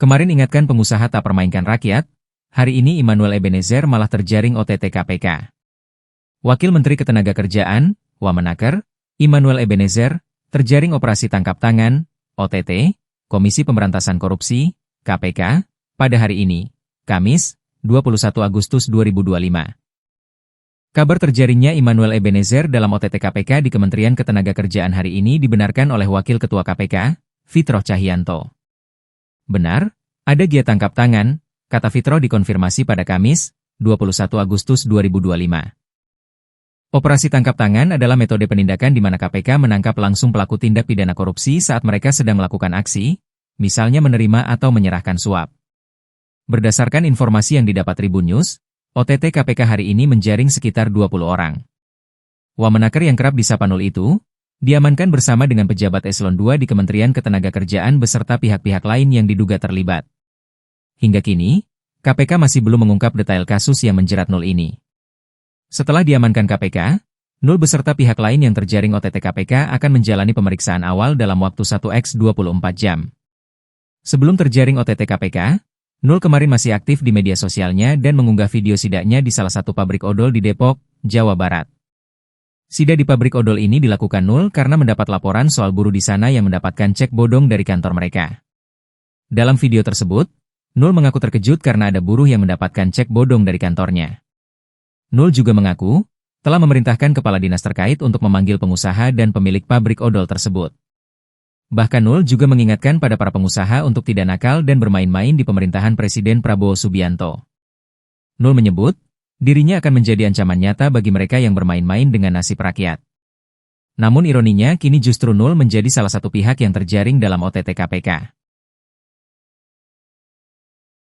Kemarin ingatkan pengusaha tak permainkan rakyat, hari ini Immanuel Ebenezer malah terjaring OTT KPK. Wakil Menteri Ketenagakerjaan, Wamenaker, Immanuel Ebenezer, terjaring operasi tangkap tangan, OTT, Komisi Pemberantasan Korupsi, KPK, pada hari ini, Kamis, 21 Agustus 2025. Kabar terjaringnya Immanuel Ebenezer dalam OTT KPK di Kementerian Ketenagakerjaan hari ini dibenarkan oleh Wakil Ketua KPK, Fitroh Cahyanto. Benar, ada giat tangkap tangan, kata Fitroh dikonfirmasi pada Kamis, 21 Agustus 2025. Operasi tangkap tangan adalah metode penindakan di mana KPK menangkap langsung pelaku tindak pidana korupsi saat mereka sedang melakukan aksi, misalnya menerima atau menyerahkan suap. Berdasarkan informasi yang didapat Tribun News, OTT KPK hari ini menjaring sekitar 20 orang. Wamenaker yang kerap disapa Nul itu, diamankan bersama dengan pejabat eselon 2 di Kementerian Ketenagakerjaan beserta pihak-pihak lain yang diduga terlibat. Hingga kini, KPK masih belum mengungkap detail kasus yang menjerat Nul ini. Setelah diamankan KPK, Nul beserta pihak lain yang terjaring OTT KPK akan menjalani pemeriksaan awal dalam waktu 1x24 jam. Sebelum terjaring OTT KPK, Nul kemarin masih aktif di media sosialnya dan mengunggah video sidaknya di salah satu pabrik odol di Depok, Jawa Barat. Sidak di pabrik odol ini dilakukan Nul karena mendapat laporan soal buruh di sana yang mendapatkan cek bodong dari kantor mereka. Dalam video tersebut, Nul mengaku terkejut karena ada buruh yang mendapatkan cek bodong dari kantornya. Nul juga mengaku telah memerintahkan kepala dinas terkait untuk memanggil pengusaha dan pemilik pabrik odol tersebut. Bahkan Nul juga mengingatkan pada para pengusaha untuk tidak nakal dan bermain-main di pemerintahan Presiden Prabowo Subianto. Nul menyebut, dirinya akan menjadi ancaman nyata bagi mereka yang bermain-main dengan nasib rakyat. Namun ironinya kini justru Nul menjadi salah satu pihak yang terjaring dalam OTT KPK.